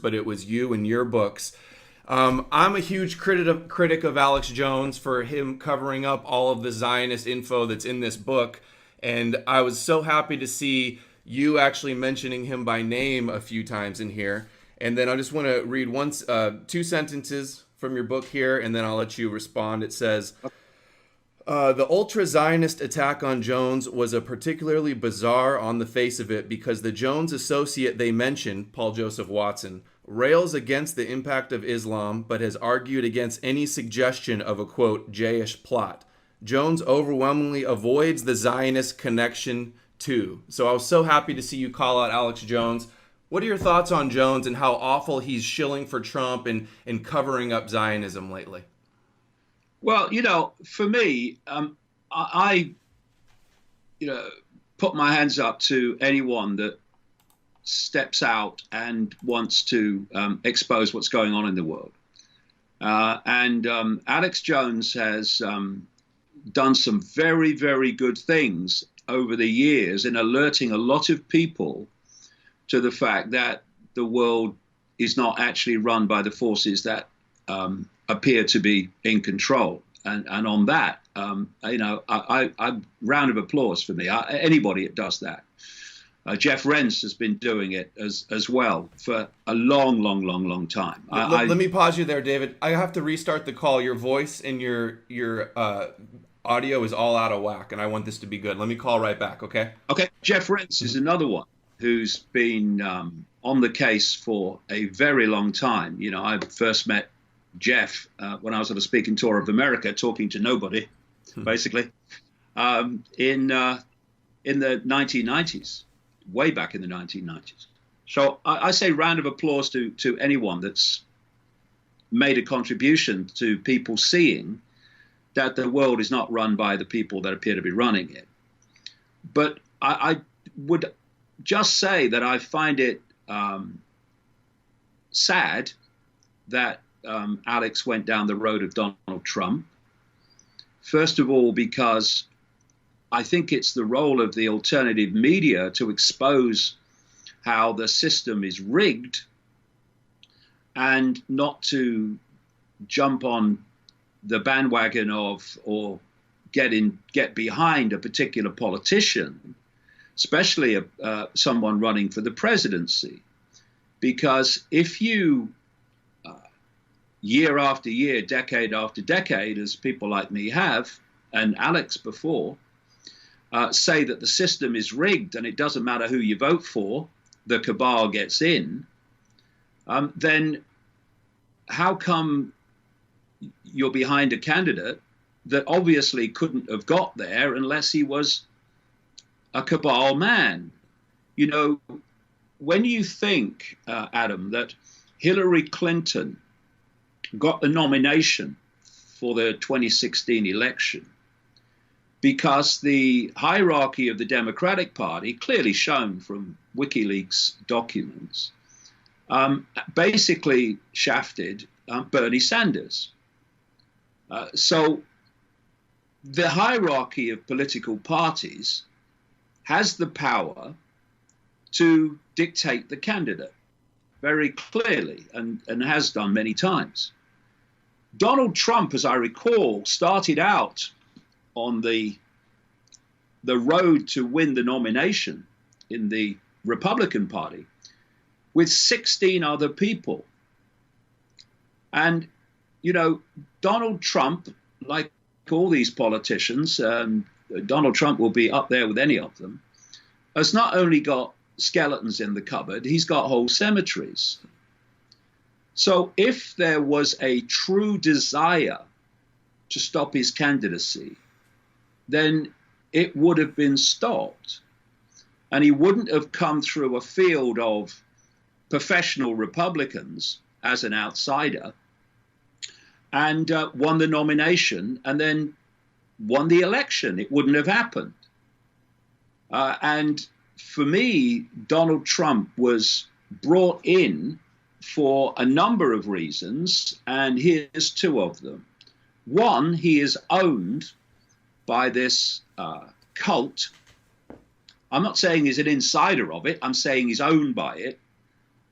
but it was you and your books. I'm a huge critic of Alex Jones for him covering up all of the Zionist info that's in this book. And I was so happy to see you actually mentioning him by name a few times in here. And then I just want to read two sentences from your book here, and then I'll let you respond. It says, the ultra-Zionist attack on Jones was a particularly bizarre on the face of it because the Jones associate they mention, Paul Joseph Watson, rails against the impact of Islam, but has argued against any suggestion of a, quote, Jayish plot. Jones overwhelmingly avoids the Zionist connection too. So I was so happy to see you call out Alex Jones. What are your thoughts on Jones and how awful he's shilling for Trump and covering up Zionism lately? Well, for me, I put my hands up to anyone that steps out and wants to expose what's going on in the world. And Alex Jones has done some very, very good things over the years in alerting a lot of people to the fact that the world is not actually run by the forces that appear to be in control. And on that, I round of applause for me. Anybody that does that. Jeff Rense has been doing it as well for a long time. Let me pause you there, David. I have to restart the call. Your voice and your audio is all out of whack, and I want this to be good. Let me call right back, okay? Okay. Jeff Rense is another one who's been on the case for a very long time. I first met Jeff when I was on a speaking tour of America, talking to nobody, basically, in the 1990s, way back in the 1990s. So I say round of applause to anyone that's made a contribution to people seeing that the world is not run by the people that appear to be running it. But I would just say that I find it sad that Alex went down the road of Donald Trump. First of all, because I think it's the role of the alternative media to expose how the system is rigged and not to jump on the bandwagon of or get behind a particular politician, especially someone running for the presidency. Because if you year after year, decade after decade, as people like me have, and Alex before, say that the system is rigged and it doesn't matter who you vote for, the cabal gets in, then how come you're behind a candidate that obviously couldn't have got there unless he was a cabal man? When you think, Adam, that Hillary Clinton got the nomination for the 2016 election because the hierarchy of the Democratic Party, clearly shown from WikiLeaks documents, basically shafted Bernie Sanders. So the hierarchy of political parties has the power to dictate the candidate very clearly and has done many times. Donald Trump, as I recall, started out on the road to win the nomination in the Republican Party with 16 other people. And, Donald Trump, like all these politicians, Donald Trump will be up there with any of them, has not only got skeletons in the cupboard, he's got whole cemeteries. So if there was a true desire to stop his candidacy, then it would have been stopped. And he wouldn't have come through a field of professional Republicans as an outsider and won the nomination and then won the election. It wouldn't have happened. And for me, Donald Trump was brought in for a number of reasons, and here's two of them. One, he is owned by this cult. I'm not saying he's an insider of it. I'm saying he's owned by it,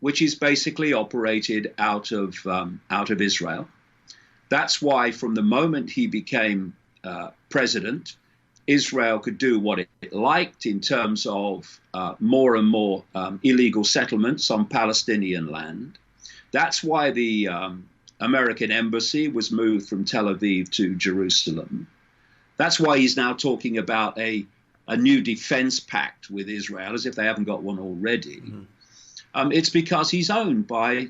which is basically operated out of Israel. That's why from the moment he became president, Israel could do what it liked in terms of more and more illegal settlements on Palestinian land. That's why the American embassy was moved from Tel Aviv to Jerusalem. That's why he's now talking about a new defense pact with Israel, as if they haven't got one already. Mm-hmm. It's because he's owned by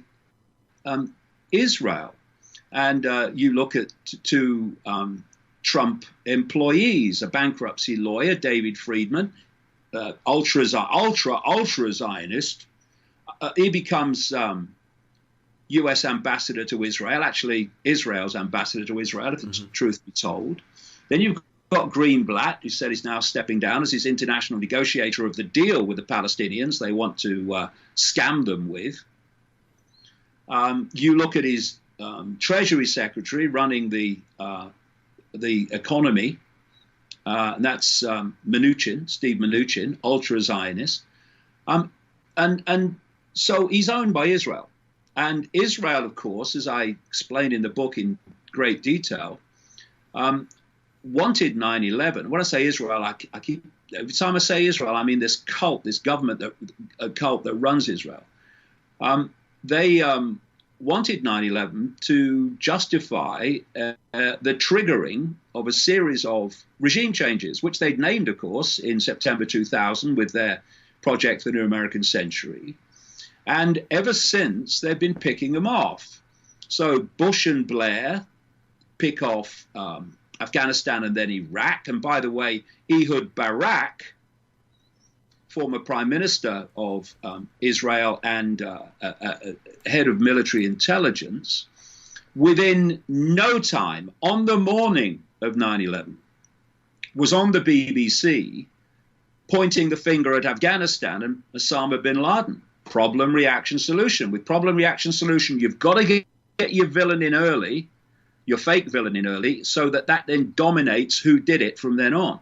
Israel. And you look at two Trump employees, a bankruptcy lawyer, David Friedman, ultra Zionist. He becomes U.S. ambassador to Israel, actually Israel's ambassador to Israel, if the truth be told. Then you've got Greenblatt, who said he's now stepping down as his international negotiator of the deal with the Palestinians they want to scam them with. You look at his Treasury Secretary running the economy, and that's Steve Mnuchin, ultra-Zionist. And so he's owned by Israel. And Israel, of course, as I explained in the book in great detail, wanted 9/11. When I say Israel, I keep every time I say Israel, I mean this cult, this government, a cult that runs Israel. They wanted 9/11 to justify the triggering of a series of regime changes, which they'd named, of course, in September 2000 with their Project the New American Century. And ever since, they've been picking them off. So Bush and Blair pick off Afghanistan and then Iraq. And by the way, Ehud Barak, former prime minister of Israel and head of military intelligence, within no time, on the morning of 9/11, was on the BBC pointing the finger at Afghanistan and Osama bin Laden. Problem, reaction, solution. With problem, reaction, solution, you've got to get your villain in early, your fake villain in early, so that then dominates who did it from then on.